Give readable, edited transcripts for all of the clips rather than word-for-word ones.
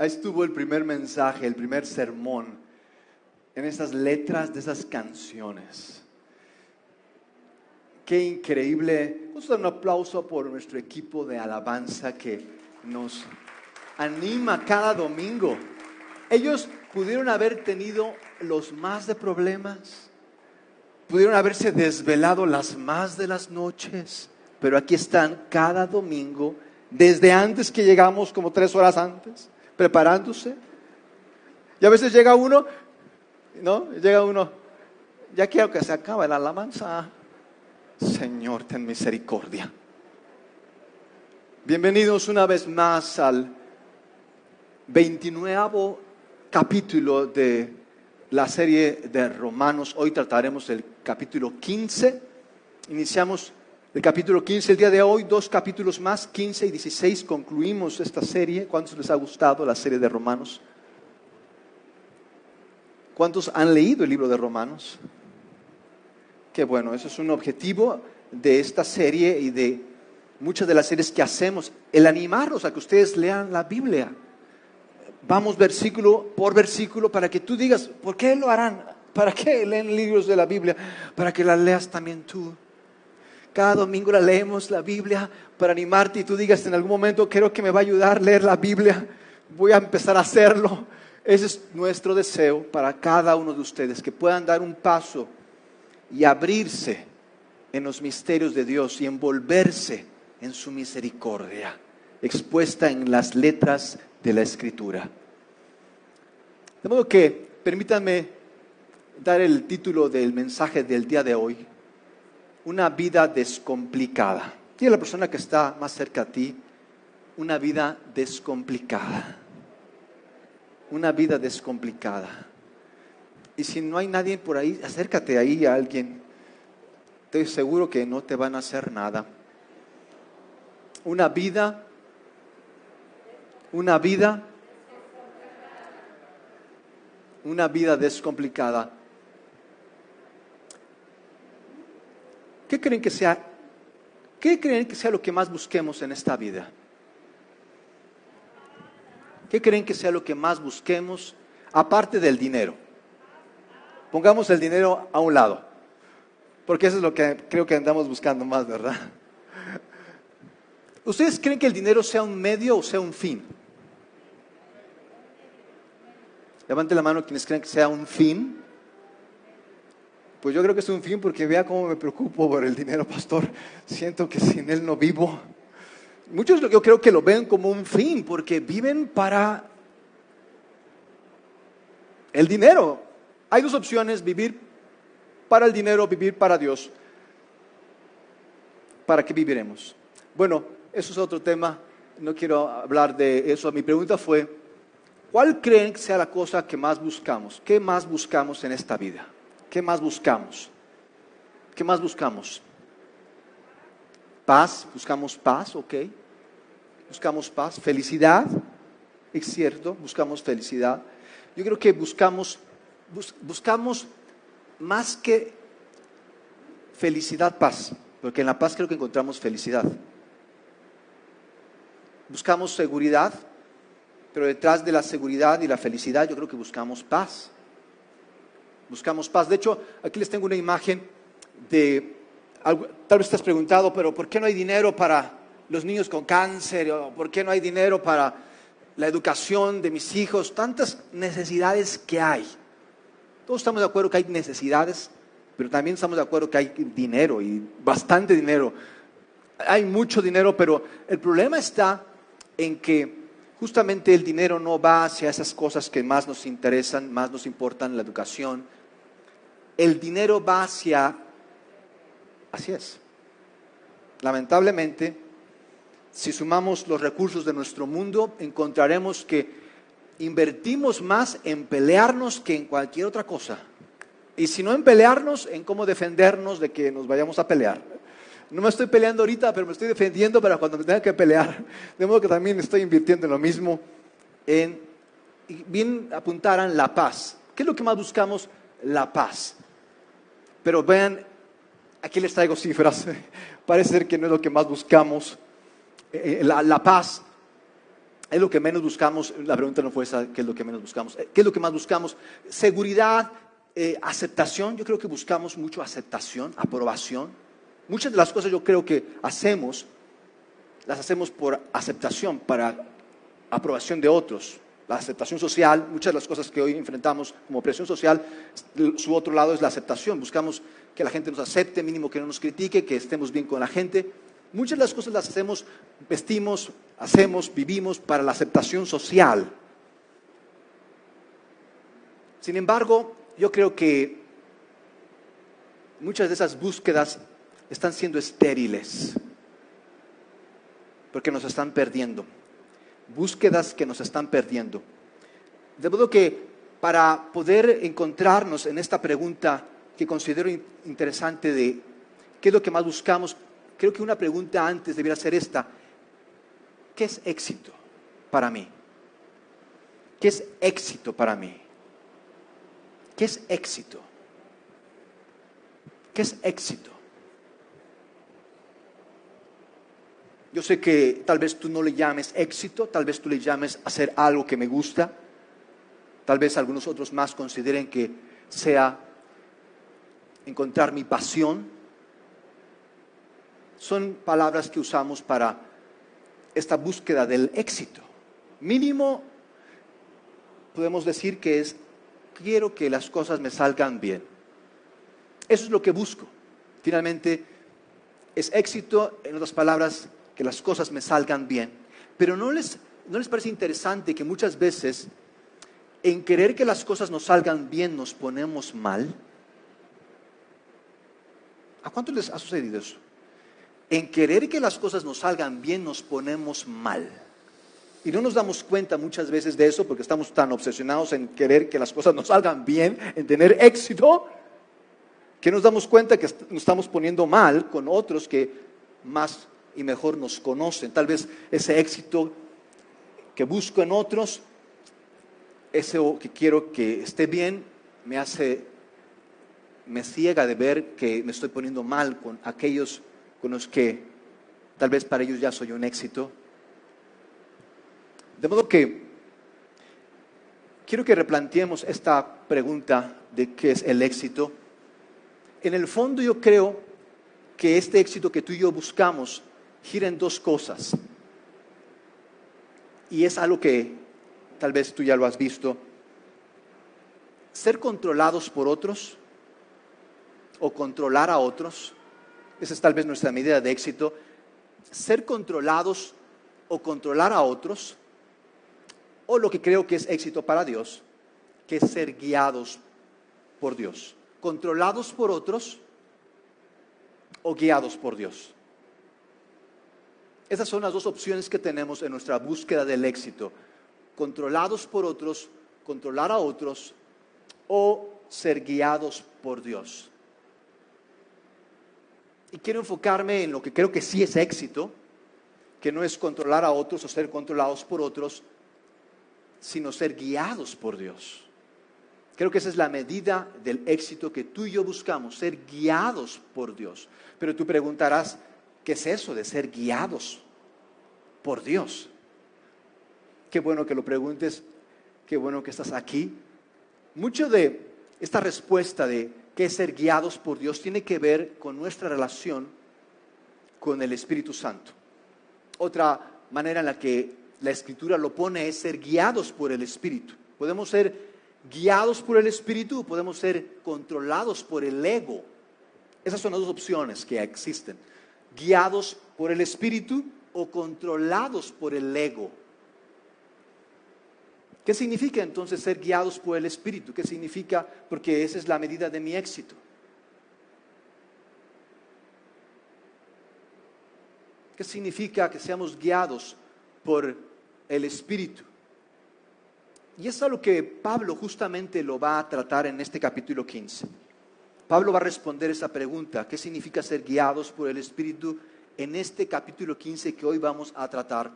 Ahí estuvo el primer mensaje, el primer sermón, en esas letras de esas canciones. Qué increíble. Vamos a dar un aplauso por nuestro equipo de alabanza que nos anima cada domingo. Ellos pudieron haber tenido los más de problemas, pudieron haberse desvelado las más de las noches, pero aquí están cada domingo, desde antes que llegamos, como 3 horas antes, preparándose. Y a veces llega uno, ya quiero que se acabe la alabanza. Señor, ten misericordia. Bienvenidos una vez más al 29º capítulo de la serie de Romanos. Hoy trataremos el capítulo 15. Iniciamos el capítulo 15 el día de hoy, 2 capítulos más, 15 y 16. Concluimos esta serie. ¿Cuántos les ha gustado la serie de Romanos? ¿Cuántos han leído el libro de Romanos? Qué bueno, eso es un objetivo de esta serie y de muchas de las series que hacemos, el animarlos a que ustedes lean la Biblia. Vamos versículo por versículo para que tú digas, ¿por qué lo harán? ¿Para qué leen libros de la Biblia? Para que la leas también tú. Cada domingo la leemos la Biblia para animarte y tú digas en algún momento, creo que me va a ayudar a leer la Biblia, voy a empezar a hacerlo. Ese es nuestro deseo para cada uno de ustedes, que puedan dar un paso y abrirse en los misterios de Dios y envolverse en su misericordia, expuesta en las letras de la Escritura. De modo que permítanme dar el título del mensaje del día de hoy: una vida descomplicada. Dile a la persona que está más cerca a ti, una vida descomplicada. Una vida descomplicada. Y si no hay nadie por ahí, acércate ahí a alguien. Estoy seguro que no te van a hacer nada. Una vida descomplicada. ¿Qué creen que sea lo que más busquemos en esta vida? ¿Qué creen que sea lo que más busquemos aparte del dinero? Pongamos el dinero a un lado, porque eso es lo que creo que andamos buscando más, ¿verdad? ¿Ustedes creen que el dinero sea un medio o sea un fin? Levante la mano quienes creen que sea un fin. Pues yo creo que es un fin porque vea cómo me preocupo por el dinero, pastor. Siento que sin él no vivo. Muchos yo creo que lo ven como un fin porque viven para el dinero. Hay 2 opciones: vivir para el dinero, vivir para Dios. ¿Para qué viviremos? Bueno, eso es otro tema, no quiero hablar de eso. Mi pregunta fue, ¿cuál creen que sea la cosa que más buscamos? ¿Qué más buscamos en esta vida? ¿Qué más buscamos? ¿Qué más buscamos? Paz, buscamos paz, ok. Buscamos paz, felicidad, es cierto, buscamos felicidad. Yo creo que buscamos más que felicidad, paz, porque en la paz creo que encontramos felicidad. Buscamos seguridad, pero detrás de la seguridad y la felicidad yo creo que buscamos paz. Buscamos paz. De hecho, aquí les tengo una imagen de algo. Tal vez te has preguntado, pero ¿por qué no hay dinero para los niños con cáncer? ¿O por qué no hay dinero para la educación de mis hijos? Tantas necesidades que hay. Todos estamos de acuerdo que hay necesidades, pero también estamos de acuerdo que hay dinero y bastante dinero. Hay mucho dinero, pero el problema está en que justamente el dinero no va hacia esas cosas que más nos interesan, más nos importan, la educación. El dinero va hacia, así es. Lamentablemente, si sumamos los recursos de nuestro mundo, encontraremos que invertimos más en pelearnos que en cualquier otra cosa. Y si no en pelearnos, en cómo defendernos de que nos vayamos a pelear. No me estoy peleando ahorita, pero me estoy defendiendo para cuando me tenga que pelear. De modo que también estoy invirtiendo en lo mismo. Y bien apuntaran la paz. ¿Qué es lo que más buscamos? La paz. Pero vean, aquí les traigo cifras. Parece ser que no es lo que más buscamos. La paz. Es lo que menos buscamos. La pregunta no fue esa, ¿qué es lo que menos buscamos? ¿Qué es lo que más buscamos? Seguridad, aceptación. Yo creo que buscamos mucho aceptación, aprobación. Muchas de las cosas yo creo que hacemos, las hacemos por aceptación, para aprobación de otros. La aceptación social, muchas de las cosas que hoy enfrentamos como presión social, su otro lado es la aceptación. Buscamos que la gente nos acepte, mínimo que no nos critique, que estemos bien con la gente. Muchas de las cosas las hacemos, vestimos, hacemos, vivimos para la aceptación social. Sin embargo, yo creo que muchas de esas búsquedas están siendo estériles, porque nos están perdiendo. Búsquedas que nos están perdiendo. De modo que para poder encontrarnos en esta pregunta que considero interesante de qué es lo que más buscamos, creo que una pregunta antes debería ser esta: ¿qué es éxito para mí? ¿Qué es éxito para mí? ¿Qué es éxito? ¿Qué es éxito? Yo sé que tal vez tú no le llames éxito, tal vez tú le llames hacer algo que me gusta, tal vez algunos otros más consideren que sea encontrar mi pasión. Son palabras que usamos para esta búsqueda del éxito. Mínimo podemos decir que es: quiero que las cosas me salgan bien. Eso es lo que busco. Finalmente es éxito, en otras palabras, que las cosas me salgan bien. Pero ¿no les parece interesante que muchas veces en querer que las cosas nos salgan bien nos ponemos mal? ¿A cuántos les ha sucedido eso? En querer que las cosas nos salgan bien nos ponemos mal. Y no nos damos cuenta muchas veces de eso porque estamos tan obsesionados en querer que las cosas nos salgan bien, en tener éxito, que nos damos cuenta que nos estamos poniendo mal con otros que más y mejor nos conocen. Tal vez ese éxito que busco en otros, ese que quiero que esté bien, me ciega de ver que me estoy poniendo mal con aquellos con los que tal vez para ellos ya soy un éxito. De modo que quiero que replanteemos esta pregunta de qué es el éxito. En el fondo yo creo que este éxito que tú y yo buscamos gira en dos cosas. Y es algo que tal vez tú ya lo has visto. Ser controlados por otros o controlar a otros. Esa es tal vez nuestra medida de éxito. Ser controlados o controlar a otros. O lo que creo que es éxito para Dios, que es ser guiados por Dios. Controlados por otros o guiados por Dios. Esas son las dos opciones que tenemos en nuestra búsqueda del éxito. Controlados por otros, controlar a otros, o ser guiados por Dios. Y quiero enfocarme en lo que creo que sí es éxito, que no es controlar a otros o ser controlados por otros, sino ser guiados por Dios. Creo que esa es la medida del éxito que tú y yo buscamos, ser guiados por Dios. Pero tú preguntarás, ¿qué es eso de ser guiados por Dios? Qué bueno que lo preguntes, qué bueno que estás aquí. Mucho de esta respuesta de qué es ser guiados por Dios tiene que ver con nuestra relación con el Espíritu Santo. Otra manera en la que la Escritura lo pone es ser guiados por el Espíritu. Podemos ser guiados por el Espíritu o podemos ser controlados por el ego. Esas son las dos opciones que existen. Guiados por el Espíritu o controlados por el ego. ¿Qué significa entonces ser guiados por el Espíritu? ¿Qué significa? Porque esa es la medida de mi éxito. ¿Qué significa que seamos guiados por el Espíritu? Y es algo que Pablo justamente lo va a tratar en este capítulo 15. Pablo va a responder esa pregunta, ¿qué significa ser guiados por el Espíritu? En este capítulo 15 que hoy vamos a tratar.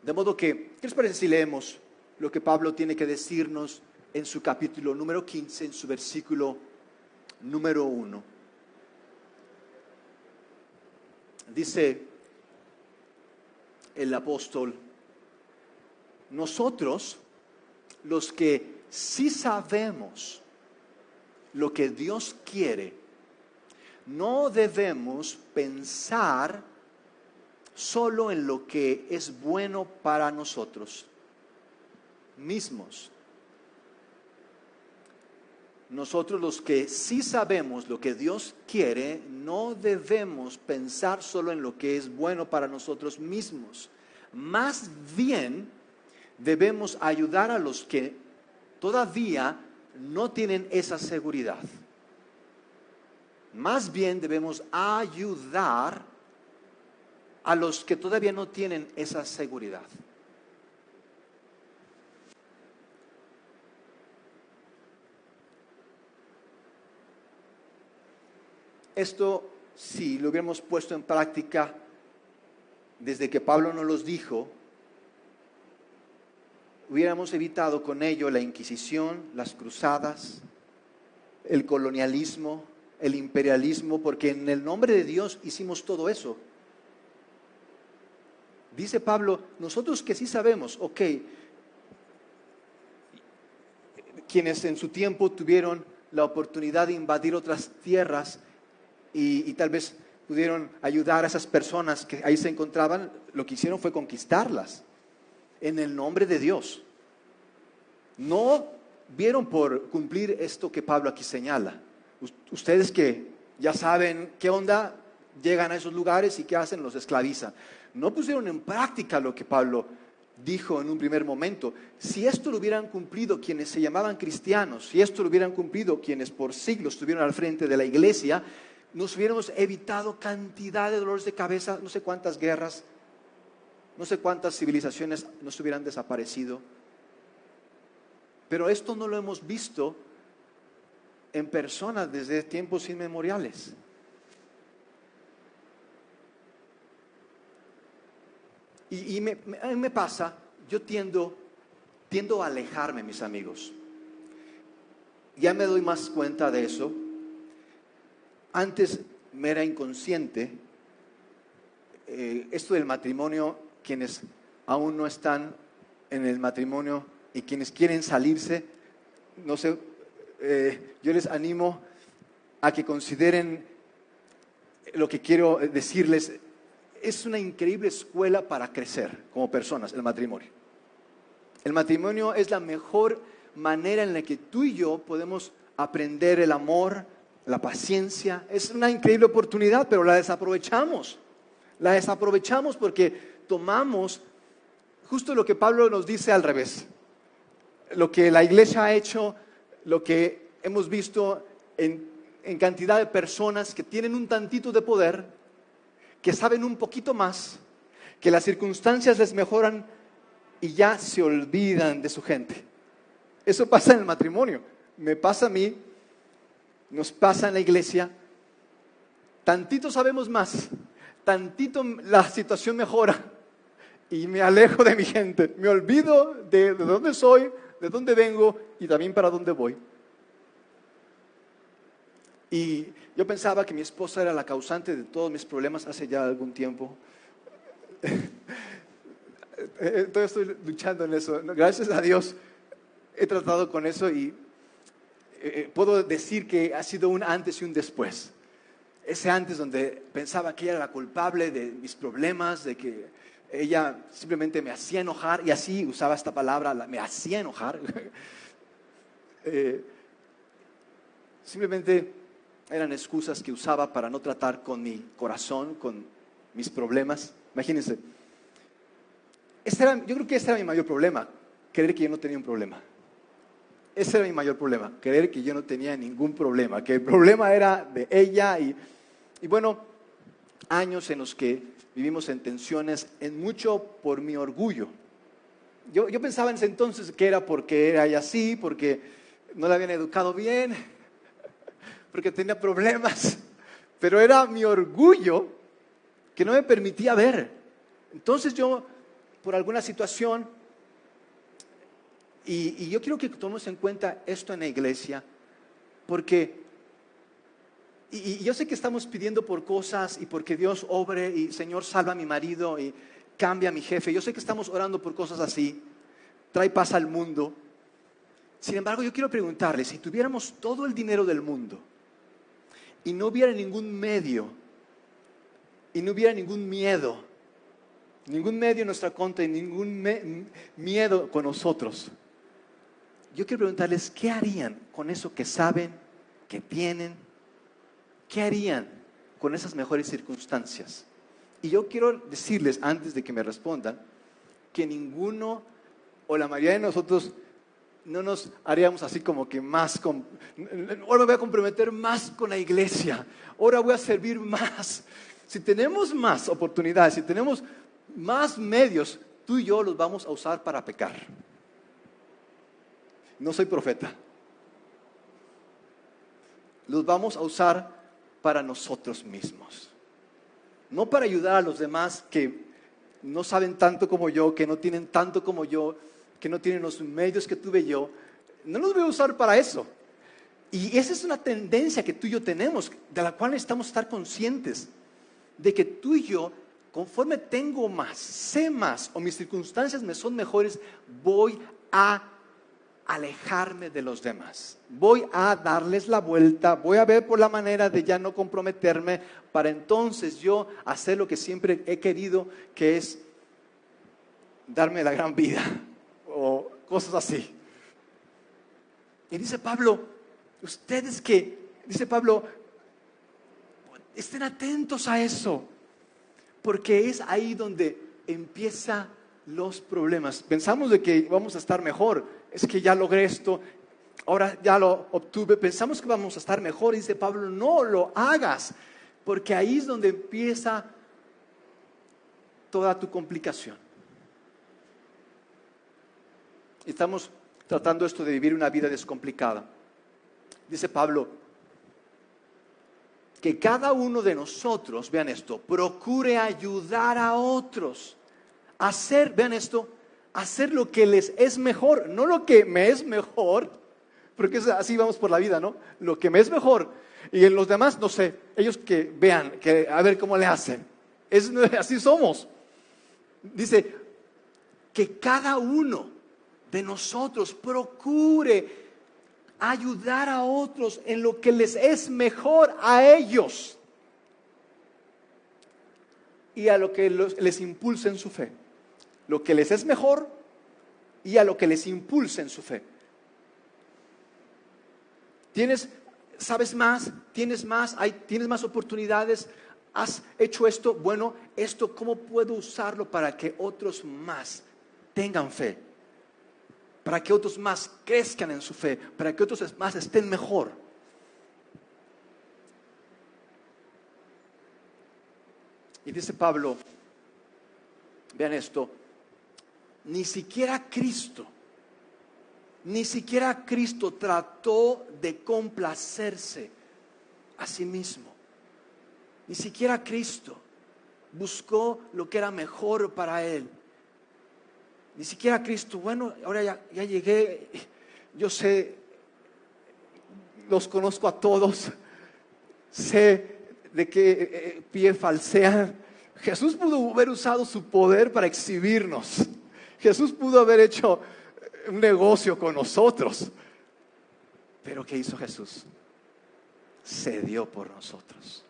De modo que, ¿qué les parece si leemos lo que Pablo tiene que decirnos en su capítulo número 15, en su versículo número 1? Dice el apóstol nosotros, los que sí sabemos lo que Dios quiere, no debemos pensar solo en lo que es bueno para nosotros mismos. Nosotros los que sí sabemos lo que Dios quiere, no debemos pensar solo en lo que es bueno para nosotros mismos. Más bien, debemos ayudar a los que todavía no tienen esa seguridad. Más bien debemos ayudar a los que todavía no tienen esa seguridad. Esto, si lo hubiéramos puesto en práctica desde que Pablo nos los dijo, hubiéramos evitado con ello la Inquisición, las cruzadas, el colonialismo, el imperialismo, porque en el nombre de Dios hicimos todo eso. Dice Pablo, nosotros que sí sabemos, ok, quienes en su tiempo tuvieron la oportunidad de invadir otras tierras y tal vez pudieron ayudar a esas personas que ahí se encontraban, lo que hicieron fue conquistarlas en el nombre de Dios. No vieron por cumplir esto que Pablo aquí señala. Ustedes que ya saben qué onda, llegan a esos lugares y qué hacen, los esclavizan. No pusieron en práctica lo que Pablo dijo en un primer momento. Si esto lo hubieran cumplido quienes se llamaban cristianos, si esto lo hubieran cumplido quienes por siglos estuvieron al frente de la iglesia, nos hubiéramos evitado cantidad de dolores de cabeza, no sé cuántas guerras, no sé cuántas civilizaciones nos hubieran desaparecido. Pero esto no lo hemos visto en personas desde tiempos inmemoriales. Y a mí me pasa, yo tiendo a alejarme, mis amigos. Ya me doy más cuenta de eso. Antes me era inconsciente. Esto del matrimonio, quienes aún no están en el matrimonio y quienes quieren salirse, no sé, yo les animo a que consideren lo que quiero decirles. Es una increíble escuela para crecer como personas, el matrimonio. El matrimonio es la mejor manera en la que tú y yo podemos aprender el amor, la paciencia. Es una increíble oportunidad, pero la desaprovechamos. La desaprovechamos porque tomamos justo lo que Pablo nos dice al revés. Lo que la iglesia ha hecho, lo que hemos visto en cantidad de personas que tienen un tantito de poder, que saben un poquito más, que las circunstancias les mejoran y ya se olvidan de su gente. Eso pasa en el matrimonio, me pasa a mí, nos pasa en la iglesia. Tantito sabemos más, tantito la situación mejora y me alejo de mi gente, me olvido de dónde soy, de dónde vengo y también para dónde voy. Y yo pensaba que mi esposa era la causante de todos mis problemas hace ya algún tiempo. Todavía estoy luchando en eso. Gracias a Dios he tratado con eso y puedo decir que ha sido un antes y un después. Ese antes donde pensaba que ella era la culpable de mis problemas, de que ella simplemente me hacía enojar, y así usaba esta palabra, me hacía enojar. Simplemente eran excusas que usaba para no tratar con mi corazón, con mis problemas. Imagínense. Yo creo que ese era mi mayor problema, creer que yo no tenía un problema. Ese era mi mayor problema, creer que yo no tenía ningún problema, que el problema era de ella. Y bueno, años en los que vivimos en tensiones, en mucho por mi orgullo. Yo pensaba en ese entonces que era porque era ella así, porque no la habían educado bien, porque tenía problemas, pero era mi orgullo que no me permitía ver. Entonces yo, por alguna situación, y yo quiero que tomemos en cuenta esto en la iglesia, porque, y yo sé que estamos pidiendo por cosas y porque Dios obre y Señor salva a mi marido y cambia a mi jefe, yo sé que estamos orando por cosas así, trae paz al mundo. Sin embargo, yo quiero preguntarle, si tuviéramos todo el dinero del mundo y no hubiera ningún medio, y no hubiera ningún miedo en nuestra contra y ningún miedo con nosotros, yo quiero preguntarles, ¿qué harían con eso que saben, que tienen? ¿Qué harían con esas mejores circunstancias? Y yo quiero decirles, antes de que me respondan, que ninguno o la mayoría de nosotros no nos haríamos así como que más, ahora me voy a comprometer más con la iglesia, ahora voy a servir más. Si tenemos más oportunidades, si tenemos más medios, tú y yo los vamos a usar para pecar. No soy profeta. Los vamos a usar para nosotros mismos. No para ayudar a los demás que no saben tanto como yo, que no tienen tanto como yo, que no tienen los medios que tuve yo. No los voy a usar para eso. Y esa es una tendencia que tú y yo tenemos, de la cual necesitamos estar conscientes, de que tú y yo, conforme tengo más, sé más, o mis circunstancias me son mejores, voy a alejarme de los demás. Voy a darles la vuelta, voy a ver por la manera de ya no comprometerme, para entonces yo hacer lo que siempre he querido, que es darme la gran vida, o cosas así. Y dice Pablo, estén atentos a eso, porque es ahí donde empiezan los problemas. Pensamos de que vamos a estar mejor, es que ya logré esto, ahora ya lo obtuve, pensamos que vamos a estar mejor, y dice Pablo, no lo hagas, porque ahí es donde empieza toda tu complicación. Estamos tratando esto de vivir una vida descomplicada. Dice Pablo, que cada uno de nosotros, vean esto, procure ayudar a otros, vean esto, hacer lo que les es mejor, no lo que me es mejor, porque así vamos por la vida, ¿no? Lo que me es mejor, y en los demás, no sé, ellos que vean, a ver cómo le hacen. Así somos. Dice, que cada uno de nosotros procure ayudar a otros en lo que les es mejor a ellos y a lo que les impulse en su fe. Lo que les es mejor y a lo que les impulse en su fe. Sabes más, tienes más, tienes más oportunidades, has hecho esto, bueno, esto, ¿cómo puedo usarlo para que otros más tengan fe? Para que otros más crezcan en su fe, para que otros más estén mejor. Y dice Pablo, vean esto, ni siquiera Cristo trató de complacerse a sí mismo. Ni siquiera Cristo buscó lo que era mejor para él. Ni siquiera Cristo, bueno, ahora ya llegué, yo sé, los conozco a todos, sé de qué pie falsean. Jesús pudo haber usado su poder para exhibirnos. Jesús pudo haber hecho un negocio con nosotros. Pero ¿qué hizo Jesús? Se dio por nosotros.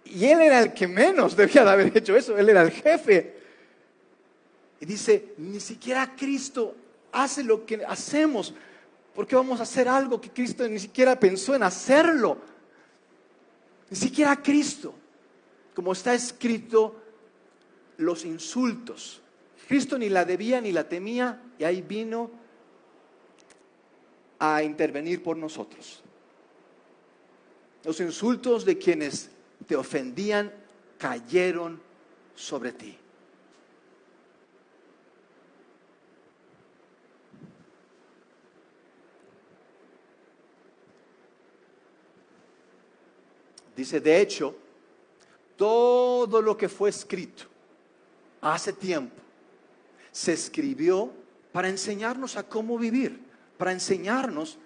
Y Él era el que menos debía de haber hecho eso. Él era el jefe. Y dice, ni siquiera Cristo hace lo que hacemos. ¿Por qué vamos a hacer algo que Cristo ni siquiera pensó en hacerlo? Ni siquiera Cristo. Como está escrito, los insultos. Cristo ni la debía ni la temía, y ahí vino a intervenir por nosotros. Los insultos de quienes te ofendían cayeron sobre ti. Dice, de hecho, todo lo que fue escrito hace tiempo se escribió para enseñarnos a cómo vivir, para enseñarnos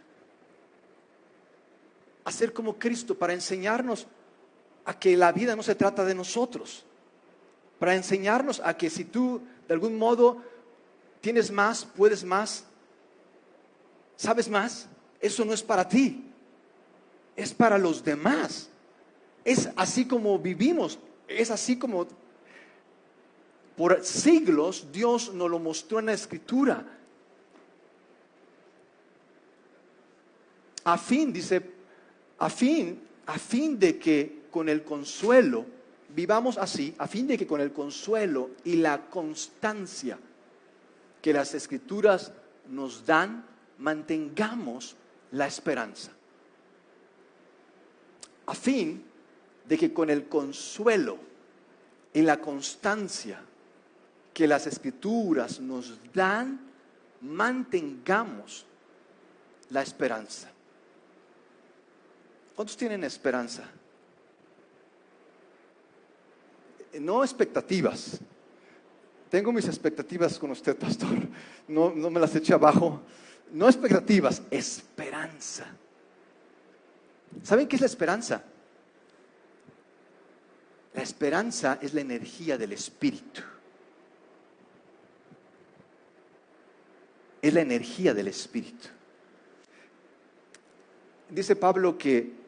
a ser como Cristo, para enseñarnos a que la vida no se trata de nosotros, para enseñarnos a que si tú de algún modo ¿Tienes más? ¿Puedes más? ¿Sabes más? Eso no es para ti, es para los demás. Es así como vivimos, es así como por siglos Dios nos lo mostró en la Escritura. Dice, a fin de que con el consuelo, vivamos así, a fin de que con el consuelo y la constancia que las Escrituras nos dan, mantengamos la esperanza. A fin de que con el consuelo y la constancia que las Escrituras nos dan, mantengamos la esperanza. ¿Cuántos tienen esperanza? No expectativas. Tengo mis expectativas con usted, pastor. No me las eche abajo. No expectativas, esperanza. ¿Saben qué es la esperanza? La esperanza es la energía del Espíritu. Es la energía del Espíritu. Dice Pablo que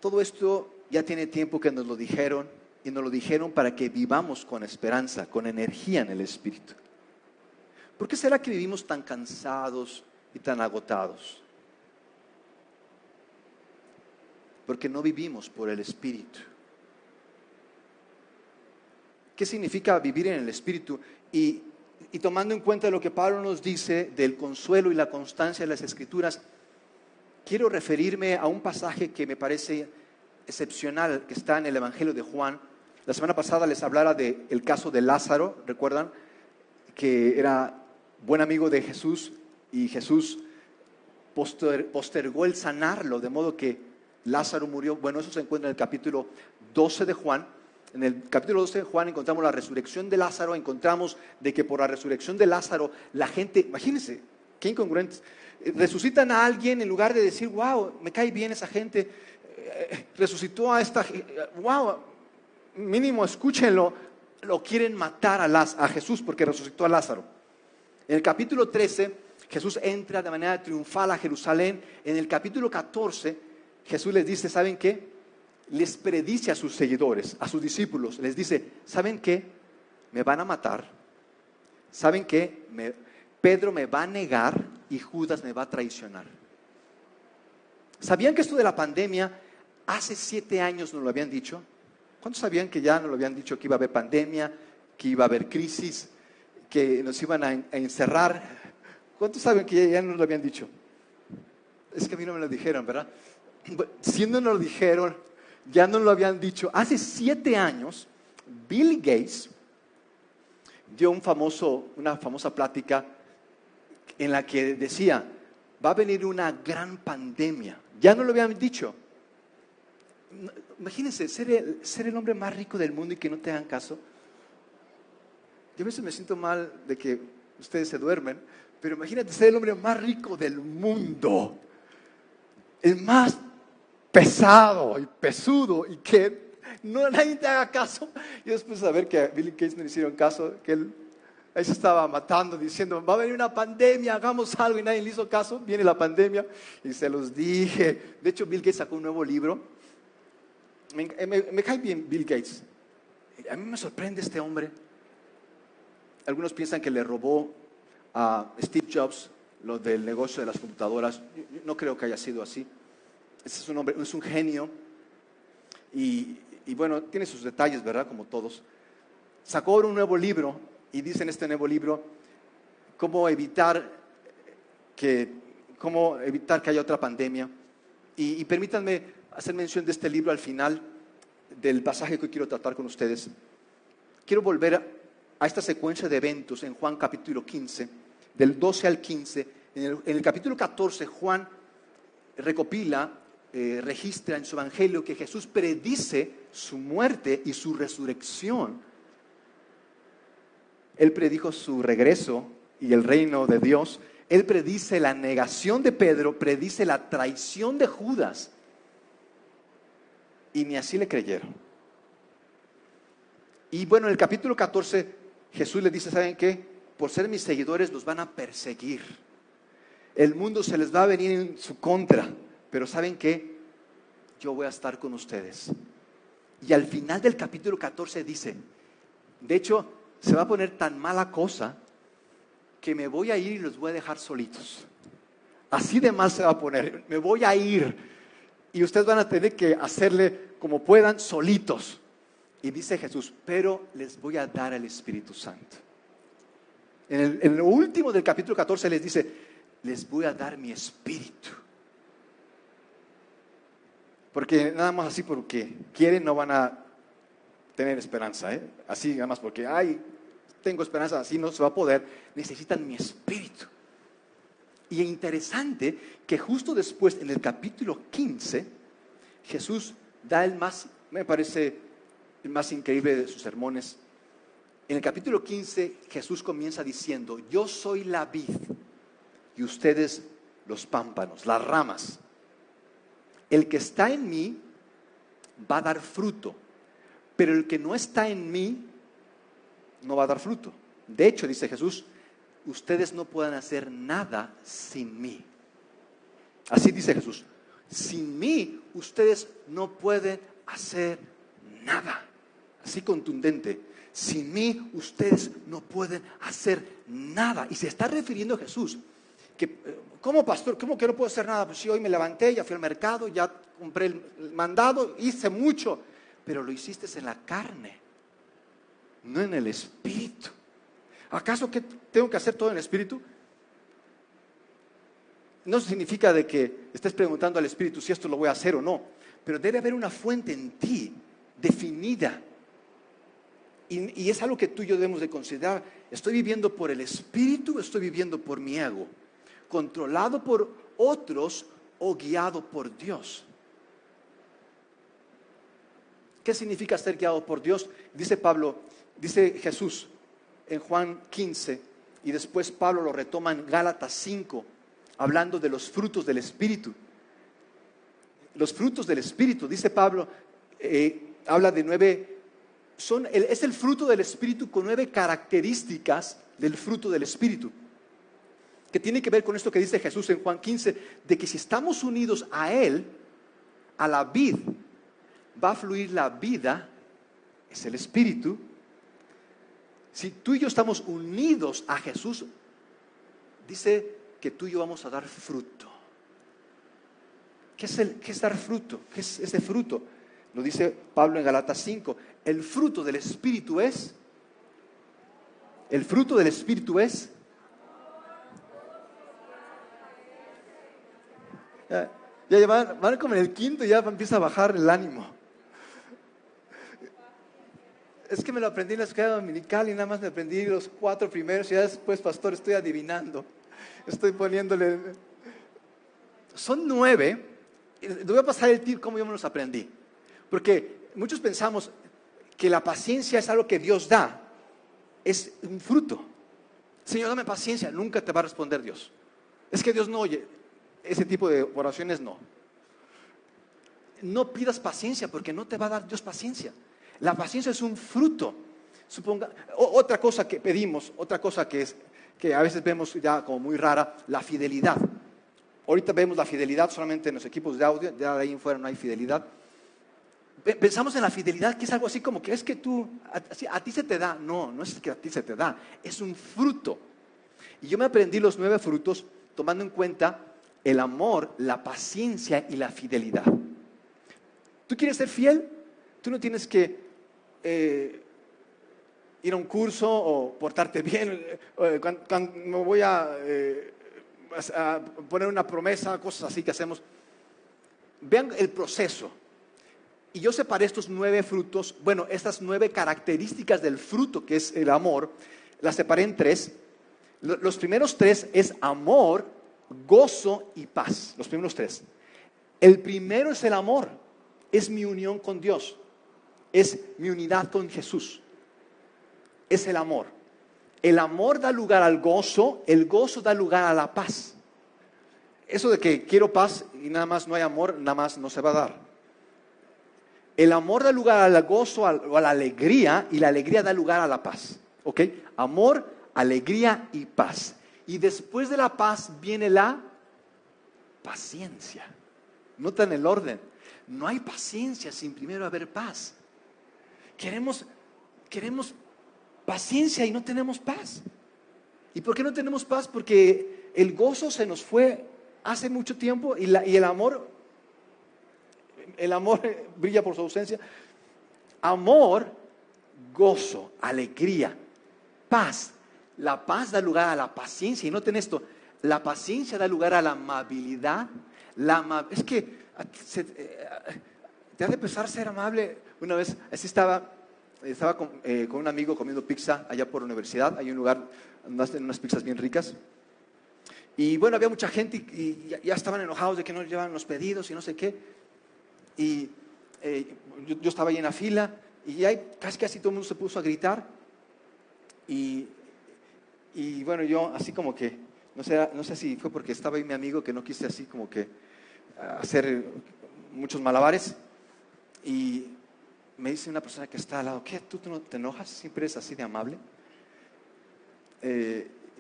todo esto ya tiene tiempo que nos lo dijeron, y nos lo dijeron para que vivamos con esperanza, con energía en el Espíritu. ¿Por qué será que vivimos tan cansados y tan agotados? Porque no vivimos por el Espíritu. ¿Qué significa vivir en el Espíritu? Y tomando en cuenta lo que Pablo nos dice del consuelo y la constancia de las Escrituras, quiero referirme a un pasaje que me parece excepcional, que está en el Evangelio de Juan. La semana pasada les hablara del caso de Lázaro, ¿recuerdan? Que era buen amigo de Jesús y Jesús postergó el sanarlo, de modo que Lázaro murió. Bueno, eso se encuentra en el capítulo 12 de Juan. En el capítulo 12 de Juan encontramos la resurrección de Lázaro, encontramos de que por la resurrección de Lázaro la gente, imagínense, qué incongruentes, resucitan a alguien en lugar de decir, wow, me cae bien esa gente, resucitó a esta, wow, mínimo escúchenlo, lo quieren matar a Jesús porque resucitó a Lázaro. En el capítulo 13 Jesús entra de manera triunfal a Jerusalén. En el capítulo 14 Jesús les dice, ¿saben qué? Les predice a sus seguidores, a sus discípulos, les dice, ¿saben qué? Me van a matar. ¿Saben qué? Pedro me va a negar y Judas me va a traicionar. ¿Sabían que esto de la pandemia hace 7 años nos lo habían dicho? ¿Cuántos sabían que ya nos lo habían dicho que iba a haber pandemia, que iba a haber crisis, que nos iban a encerrar? ¿Cuántos saben que ya nos lo habían dicho? Es que a mí no me lo dijeron, ¿verdad? Si no nos lo dijeron, ya nos lo habían dicho. Hace 7 años, Bill Gates dio una famosa plática en la que decía, va a venir una gran pandemia. Ya nos lo habían dicho. Imagínense, ser el hombre más rico del mundo y que no te hagan caso. Yo a veces me siento mal de que ustedes se duermen, pero imagínate ser el hombre más rico del mundo, el más pesado y pesudo, y que nadie te haga caso. Y después saber que a Bill Gates no le hicieron caso, que él ahí se estaba matando diciendo, va a venir una pandemia, hagamos algo, y nadie le hizo caso. Viene la pandemia y se los dije. De hecho, Bill Gates sacó un nuevo libro. Me cae bien Bill Gates. A mí me sorprende este hombre. Algunos piensan que le robó a Steve Jobs lo del negocio de las computadoras. Yo no creo que haya sido así. Ese es un hombre, es un genio. Y bueno, tiene sus detalles, ¿verdad? Como todos. Sacó un nuevo libro y dice en este nuevo libro cómo evitar que haya otra pandemia. Y permítanme hacer mención de este libro al final del pasaje que hoy quiero tratar con ustedes. Quiero volver a esta secuencia de eventos en Juan capítulo 15, del 12 al 15. En el capítulo 14 Juan recopila, registra en su evangelio que Jesús predice su muerte y su resurrección. Él predijo su regreso y el reino de Dios. Él predice la negación de Pedro, predice la traición de Judas. Y ni así le creyeron. Y bueno, en el capítulo 14 Jesús les dice, ¿saben qué? por ser mis seguidores, los van a perseguir. El mundo se les va a venir en su contra, pero ¿saben qué? Yo voy a estar con ustedes. Y al final del capítulo 14 dice, de hecho, se va a poner tan mala cosa que me voy a ir y los voy a dejar solitos. Así de mal se va a poner, me voy a ir. Y ustedes van a tener que hacerle como puedan solitos. Y dice Jesús, pero les voy a dar el Espíritu Santo. En lo último del capítulo 14 les dice, les voy a dar mi Espíritu. Porque nada más así porque quieren no van a tener esperanza, ¿eh? Así nada más porque, tengo esperanza, así no se va a poder. Necesitan mi Espíritu. Y es interesante que justo después, en el capítulo 15, Jesús da me parece, el más increíble de sus sermones. En el capítulo 15, Jesús comienza diciendo, yo soy la vid y ustedes los pámpanos, las ramas. El que está en mí va a dar fruto, pero el que no está en mí no va a dar fruto. De hecho, dice Jesús, ustedes no pueden hacer nada sin mí. Así dice Jesús, sin mí ustedes no pueden hacer nada. Así contundente, sin mí ustedes no pueden hacer nada. Y se está refiriendo a Jesús, que como pastor, ¿cómo que no puedo hacer nada? Pues si hoy me levanté, ya fui al mercado, ya compré el mandado, hice mucho, pero lo hiciste en la carne, no en el Espíritu. ¿Acaso que tengo que hacer todo en el Espíritu? No significa de que estés preguntando al Espíritu si esto lo voy a hacer o no, pero debe haber una fuente en ti definida. Y es algo que tú y yo debemos de considerar. ¿Estoy viviendo por el Espíritu o estoy viviendo por mi ego? ¿Controlado por otros o guiado por Dios? ¿Qué significa ser guiado por Dios? Dice Jesús en Juan 15, y después Pablo lo retoma en Gálatas 5, hablando de los frutos del Espíritu. Los frutos del Espíritu, dice Pablo, habla de 9, es el fruto del Espíritu con 9 características del fruto del Espíritu, que tiene que ver con esto que dice Jesús en Juan 15, de que si estamos unidos a Él, a la vid, va a fluir la vida, es el Espíritu. Si tú y yo estamos unidos a Jesús, dice que tú y yo vamos a dar fruto. ¿Qué es dar fruto? ¿Qué es ese fruto? Lo dice Pablo en Gálatas 5. El fruto del Espíritu es ya van como en el quinto y ya empieza a bajar el ánimo. Es que me lo aprendí en la escuela dominical y nada más me aprendí los 4 primeros y ya después, pastor, estoy adivinando. Estoy poniéndole. Son 9. Le voy a pasar el tip cómo yo me los aprendí. Porque muchos pensamos que la paciencia es algo que Dios da. Es un fruto. Señor, dame paciencia. Nunca te va a responder Dios. Es que Dios no oye. Ese tipo de oraciones no. No pidas paciencia porque no te va a dar Dios paciencia. La paciencia es un fruto. Otra cosa que pedimos, otra cosa que a veces vemos ya como muy rara, la fidelidad. Ahorita vemos la fidelidad solamente en los equipos de audio, ya de ahí en fuera no hay fidelidad. Pensamos en la fidelidad que es algo así como que es que a ti se te da. No, no es que a ti se te da, es un fruto. Y yo me aprendí los 9 frutos tomando en cuenta el amor, la paciencia y la fidelidad. ¿Tú quieres ser fiel? Tú no tienes que ir a un curso o portarte bien. Cuando me voy a poner una promesa, cosas así que hacemos. Vean el proceso. Y yo separé estos 9 frutos, estas 9 características del fruto que es el amor, las separé en 3. Los primeros 3 es amor, gozo y paz. Los primeros 3. El primero es el amor, es mi unión con Dios. Es mi unidad con Jesús. Es el amor. El amor da lugar al gozo, el gozo da lugar a la paz. Eso de que quiero paz y nada más no hay amor, nada más no se va a dar. El amor da lugar al gozo o a la alegría y la alegría da lugar a la paz. ¿Ok? Amor, alegría y paz. Y después de la paz viene la paciencia. Notan el orden. No hay paciencia sin primero haber paz. Queremos paciencia y no tenemos paz. ¿Y por qué no tenemos paz? Porque el gozo se nos fue hace mucho tiempo y el amor brilla por su ausencia. Amor, gozo, alegría, paz. La paz da lugar a la paciencia. Y noten esto, la paciencia da lugar a la amabilidad. Es que te ha de pesar ser amable. Una vez, así estaba con un amigo comiendo pizza allá por la universidad. Hay un lugar donde hacen unas pizzas bien ricas. Y bueno, había mucha gente y ya estaban enojados de que no llevaban los pedidos y no sé qué. Y yo estaba ahí en la fila y ya casi todo el mundo se puso a gritar. Y bueno, yo así como que, no sé si fue porque estaba ahí mi amigo que no quise así como que hacer muchos malabares. Y me dice una persona que está al lado, ¿qué? ¿Tú no te enojas? ¿Siempre eres así de amable?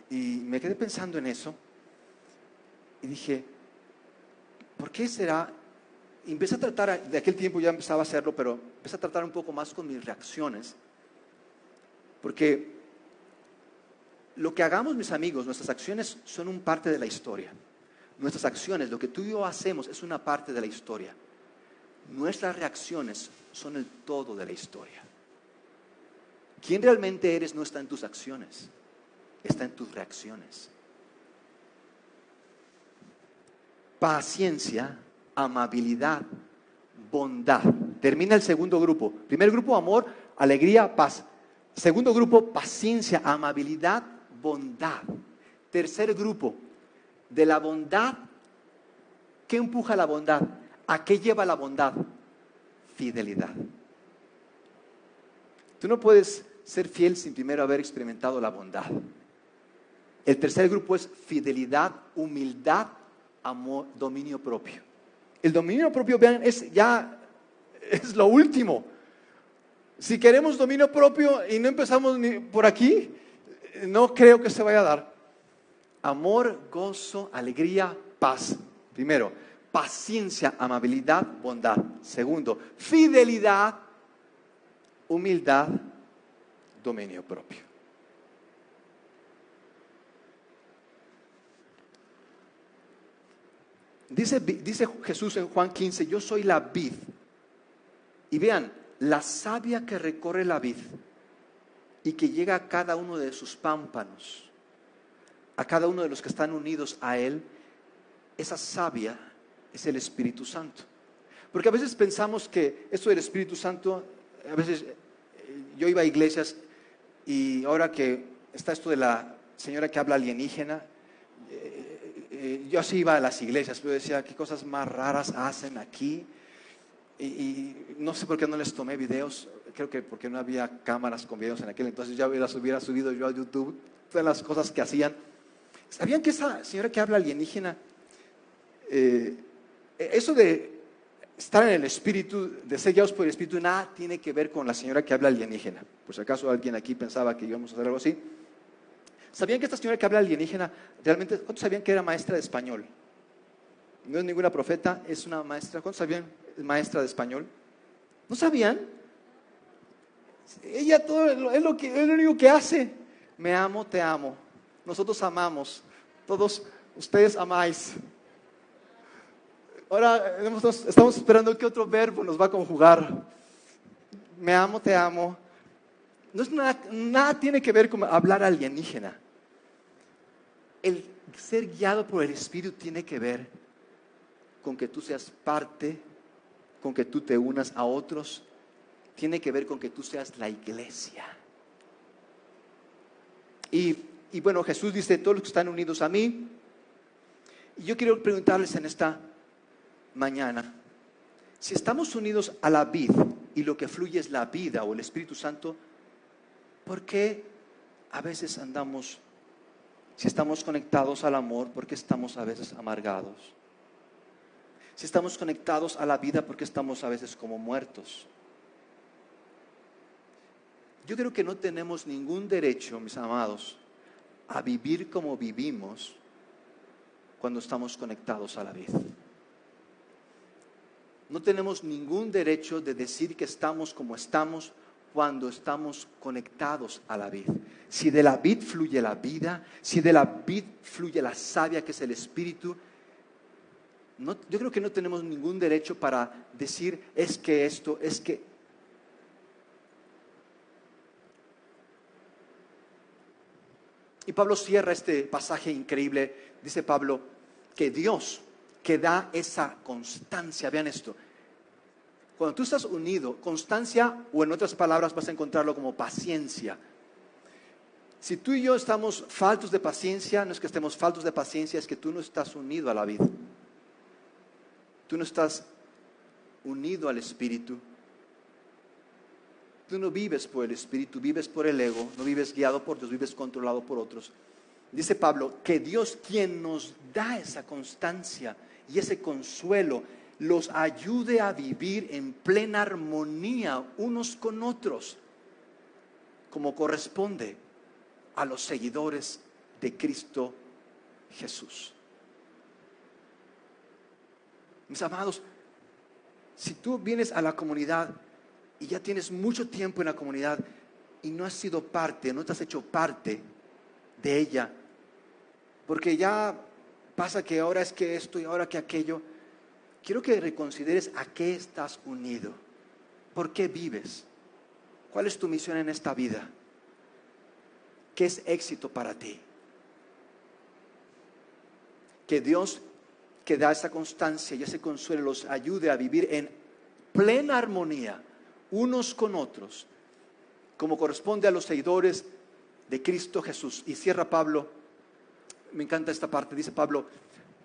Y me quedé pensando en eso. Y dije, ¿por qué será? Y empecé a tratar, de aquel tiempo ya empezaba a hacerlo, pero empecé a tratar un poco más con mis reacciones. Porque lo que hagamos, mis amigos, nuestras acciones son una parte de la historia. Nuestras acciones, lo que tú y yo hacemos, es una parte de la historia. Nuestras reacciones son el todo de la historia. ¿Quién realmente eres? No está en tus acciones, está en tus reacciones. Paciencia, amabilidad, bondad. Termina el segundo grupo. Primer grupo, amor, alegría, paz. Segundo grupo, paciencia, amabilidad, bondad. Tercer grupo, de la bondad, ¿qué empuja la bondad? ¿A qué lleva la bondad? Fidelidad. Tú no puedes ser fiel sin primero haber experimentado la bondad. El tercer grupo es fidelidad, humildad, amor, dominio propio. El dominio propio, vean, es lo último. Si queremos dominio propio y no empezamos ni por aquí, no creo que se vaya a dar. Amor, gozo, alegría, paz. Primero, paciencia, amabilidad, bondad. Segundo, fidelidad, humildad, dominio propio. Dice Jesús en Juan 15, yo soy la vid. Y vean, la savia que recorre la vid y que llega a cada uno de sus pámpanos, a cada uno de los que están unidos a Él, esa savia es el Espíritu Santo. Porque a veces pensamos que esto del Espíritu Santo, a veces yo iba a iglesias y ahora que está esto de la señora que habla alienígena, yo así iba a las iglesias, pero decía, ¿qué cosas más raras hacen aquí? Y no sé por qué no les tomé videos, creo que porque no había cámaras con videos en aquel entonces, ya hubiera subido yo a YouTube todas las cosas que hacían. ¿Sabían que esa señora que habla alienígena, eso de estar en el espíritu, de ser guiados por el espíritu, nada tiene que ver con la señora que habla alienígena? Por si acaso alguien aquí pensaba que íbamos a hacer algo así. ¿Sabían que esta señora que habla alienígena, realmente, cuántos sabían que era maestra de español? No es ninguna profeta, es una maestra. ¿Cuántos sabían? Es maestra de español. ¿No sabían? Ella todo es lo único que hace. Me amo, te amo. Nosotros amamos. Todos ustedes amáis. Ahora estamos esperando qué otro verbo nos va a conjugar. Me amo, te amo. No es nada tiene que ver con hablar alienígena. El ser guiado por el Espíritu tiene que ver con que tú seas parte, con que tú te unas a otros, tiene que ver con que tú seas la iglesia. Y bueno, Jesús dice, todos los que están unidos a mí. Y yo quiero preguntarles en esta mañana, si estamos unidos a la vid y lo que fluye es la vida o el Espíritu Santo, ¿por qué a veces andamos, si estamos conectados al amor, por qué estamos a veces amargados? Si estamos conectados a la vida, ¿por qué estamos a veces como muertos? Yo creo que no tenemos ningún derecho, mis amados, a vivir como vivimos cuando estamos conectados a la vid. No tenemos ningún derecho de decir que estamos como estamos cuando estamos conectados a la vid. Si de la vid fluye la vida, si de la vid fluye la savia que es el Espíritu, yo creo que no tenemos ningún derecho para decir es que esto, es que... Y Pablo cierra este pasaje increíble, dice Pablo, que Dios que da esa constancia, vean esto, cuando tú estás unido, constancia, o en otras palabras vas a encontrarlo como paciencia. Si tú y yo estamos faltos de paciencia, no es que estemos faltos de paciencia, es que tú no estás unido a la vida. Tú no estás unido al Espíritu. Tú no vives por el Espíritu, vives por el ego, no vives guiado por Dios, vives controlado por otros. Dice Pablo que Dios, quien nos da esa constancia y ese consuelo, los ayude a vivir en plena armonía unos con otros, como corresponde a los seguidores de Cristo Jesús. Mis amados, si tú vienes a la comunidad y ya tienes mucho tiempo en la comunidad y no has sido parte, no te has hecho parte de ella, porque ya pasa que ahora es que esto y ahora que aquello, quiero que reconsideres a qué estás unido, por qué vives, cuál es tu misión en esta vida, qué es éxito para ti. Que Dios, que da esa constancia y ese consuelo, los ayude a vivir en plena armonía unos con otros, como corresponde a los seguidores de Cristo Jesús. Y cierra Pablo, me encanta esta parte, dice Pablo,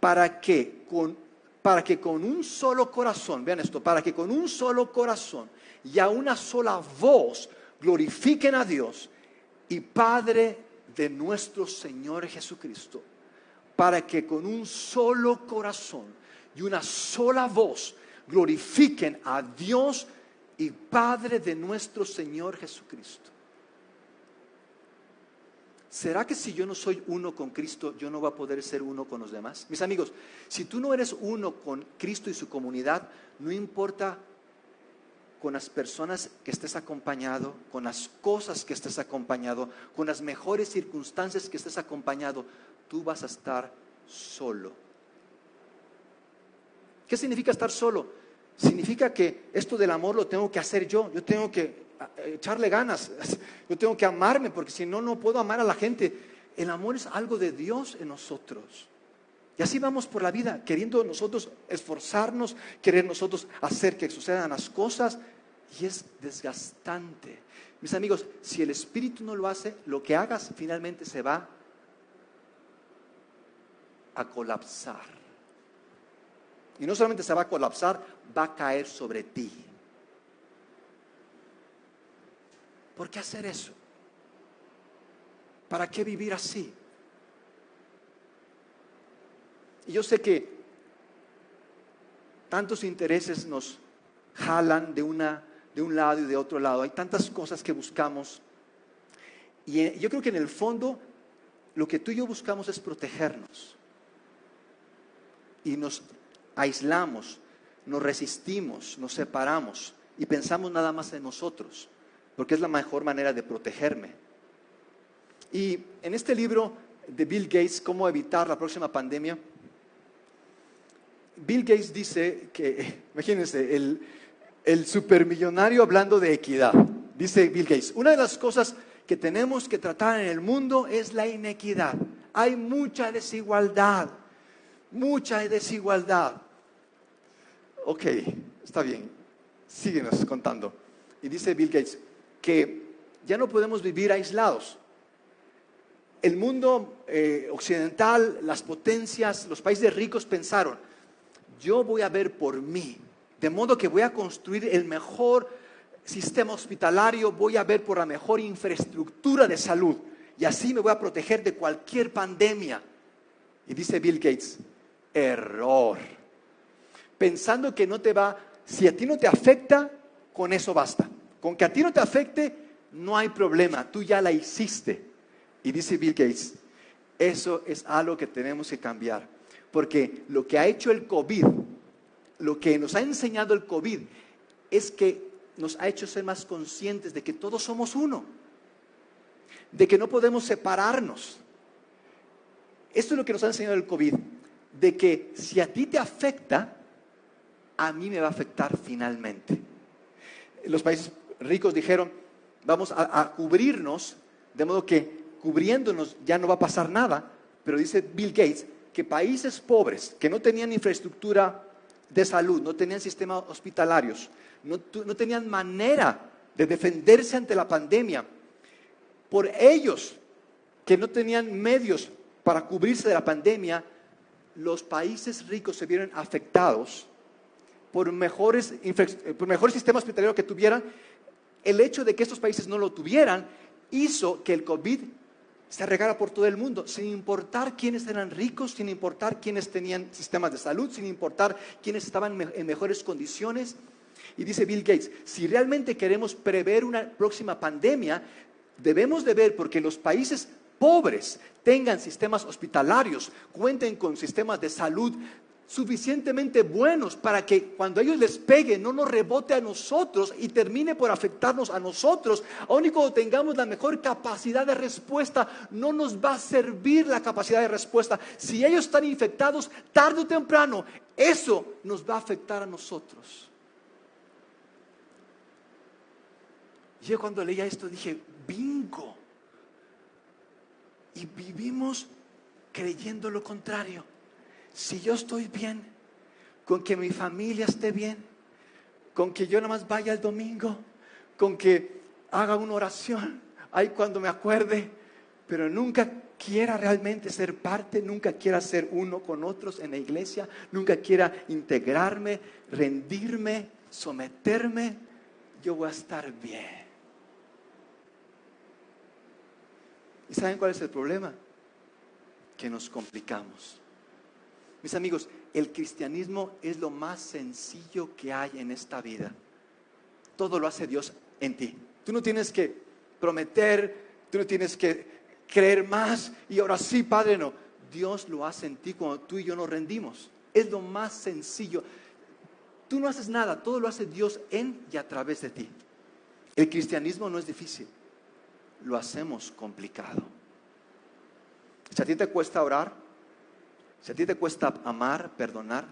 para que con un solo corazón, vean esto, para que con un solo corazón y a una sola voz glorifiquen a Dios y Padre de nuestro Señor Jesucristo. Para que con un solo corazón y una sola voz glorifiquen a Dios y Padre de nuestro Señor Jesucristo. ¿Será que si yo no soy uno con Cristo, yo no voy a poder ser uno con los demás? Mis amigos, si tú no eres uno con Cristo y su comunidad, no importa con las personas que estés acompañado, con las cosas que estés acompañado, con las mejores circunstancias que estés acompañado, tú vas a estar solo. ¿Qué significa estar solo? Significa que esto del amor lo tengo que hacer yo tengo que echarle ganas, yo tengo que amarme, porque si no, no puedo amar a la gente. El amor es algo de Dios en nosotros. Y así vamos por la vida, queriendo nosotros esforzarnos, querer nosotros hacer que sucedan las cosas, y es desgastante. Mis amigos, si el Espíritu no lo hace, lo que hagas finalmente se va a colapsar. Y no solamente se va a colapsar, va a caer sobre ti. ¿Por qué hacer eso? ¿Para qué vivir así? Y yo sé que tantos intereses nos jalan de un lado y de otro lado. Hay tantas cosas que buscamos. Y yo creo que en el fondo lo que tú y yo buscamos es protegernos. Y nos aislamos, nos resistimos, nos separamos y pensamos nada más en nosotros, porque es la mejor manera de protegerme. Y en este libro de Bill Gates, ¿Cómo evitar la próxima pandemia?, Bill Gates dice que, imagínense, el supermillonario hablando de equidad. Dice Bill Gates, una de las cosas que tenemos que tratar en el mundo es la inequidad. Hay mucha desigualdad, mucha desigualdad. Ok, está bien, síguenos contando. Y dice Bill Gates que ya no podemos vivir aislados. El mundo occidental, las potencias, los países ricos pensaron, yo voy a ver por mí, de modo que voy a construir el mejor sistema hospitalario, voy a ver por la mejor infraestructura de salud y así me voy a proteger de cualquier pandemia. Y dice Bill Gates, error. Pensando que no te va, si a ti no te afecta, con eso basta. Con que a ti no te afecte, no hay problema, tú ya la hiciste. Y dice Bill Gates, Eso es algo que tenemos que cambiar. Porque lo que ha hecho el COVID, lo que nos ha enseñado el COVID, es que nos ha hecho ser más conscientes de que todos somos uno, de que no podemos separarnos. Esto es lo que nos ha enseñado el COVID, de que si a ti te afecta, a mí me va a afectar finalmente. Los países ricos dijeron, vamos a cubrirnos, de modo que cubriéndonos ya no va a pasar nada, pero dice Bill Gates que países pobres que no tenían infraestructura de salud, no tenían sistemas hospitalarios, no tenían manera de defenderse ante la pandemia, por ellos que no tenían medios para cubrirse de la pandemia, los países ricos se vieron afectados por mejor sistema hospitalario que tuvieran. El hecho de que estos países no lo tuvieran hizo que el COVID se regara por todo el mundo, sin importar quiénes eran ricos, sin importar quiénes tenían sistemas de salud, sin importar quiénes estaban en mejores condiciones. Y dice Bill Gates, si realmente queremos prever una próxima pandemia, debemos de ver porque los países pobres tengan sistemas hospitalarios, cuenten con sistemas de salud suficientemente buenos para que cuando ellos les pegue no nos rebote a nosotros y termine por afectarnos a nosotros. Aun y cuando tengamos la mejor capacidad de respuesta, no nos va a servir la capacidad de respuesta. Si ellos están infectados, tarde o temprano, eso nos va a afectar a nosotros. Yo cuando leía esto dije, bingo. Y vivimos creyendo lo contrario. Si yo estoy bien, con que mi familia esté bien, con que yo nada más vaya el domingo, con que haga una oración, ahí cuando me acuerde, pero nunca quiera realmente ser parte, nunca quiera ser uno con otros en la iglesia, nunca quiera integrarme, rendirme, someterme, yo voy a estar bien. ¿Y saben cuál es el problema? Que nos complicamos. Mis amigos, el cristianismo es lo más sencillo que hay en esta vida. Todo lo hace Dios en ti. Tú no tienes que prometer, tú no tienes que creer más y ahora sí, Padre, no. Dios lo hace en ti cuando tú y yo nos rendimos. Es lo más sencillo. Tú no haces nada, todo lo hace Dios en y a través de ti. El cristianismo no es difícil, lo hacemos complicado. Si a ti te cuesta orar, si a ti te cuesta amar, perdonar,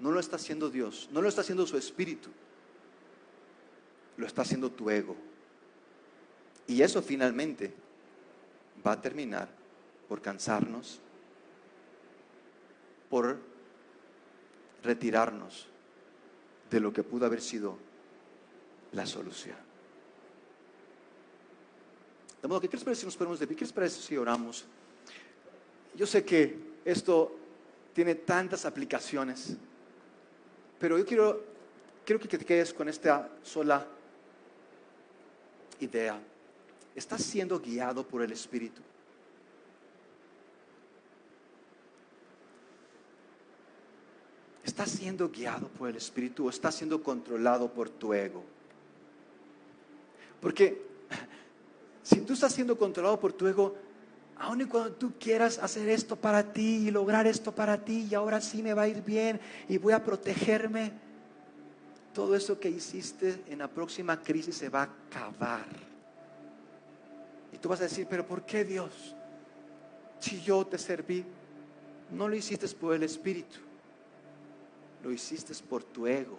no lo está haciendo Dios, no lo está haciendo su espíritu, lo está haciendo tu ego. Y eso finalmente va a terminar por cansarnos, por retirarnos de lo que pudo haber sido la solución. De modo que, ¿qué les parece si nos ponemos de pie? ¿Qué les parece si oramos? Yo sé que esto tiene tantas aplicaciones, pero yo quiero que te quedes con esta sola idea. ¿Estás siendo guiado por el Espíritu? ¿Estás siendo guiado por el Espíritu o estás siendo controlado por tu ego? Porque si tú estás siendo controlado por tu ego, aun y cuando tú quieras hacer esto para ti y lograr esto para ti y ahora sí me va a ir bien y voy a protegerme, todo eso que hiciste en la próxima crisis se va a acabar. Y tú vas a decir, pero ¿por qué, Dios? Si yo te serví, no lo hiciste por el Espíritu, lo hiciste por tu ego.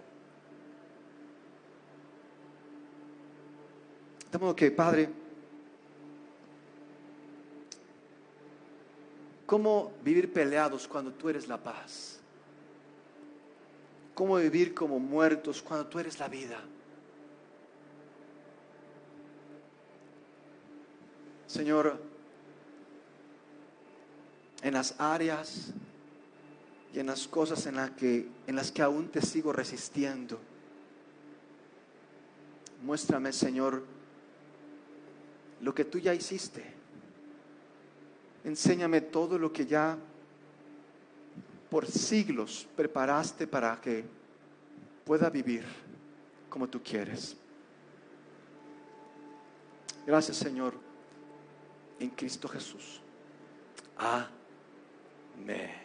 De modo que, Padre, ¿cómo vivir peleados cuando tú eres la paz? ¿Cómo vivir como muertos cuando tú eres la vida? Señor, en las áreas y en las cosas en las que aún te sigo resistiendo, muéstrame, Señor, lo que tú ya hiciste. Enséñame todo lo que ya por siglos preparaste para que pueda vivir como tú quieres. Gracias, Señor, en Cristo Jesús. Amén.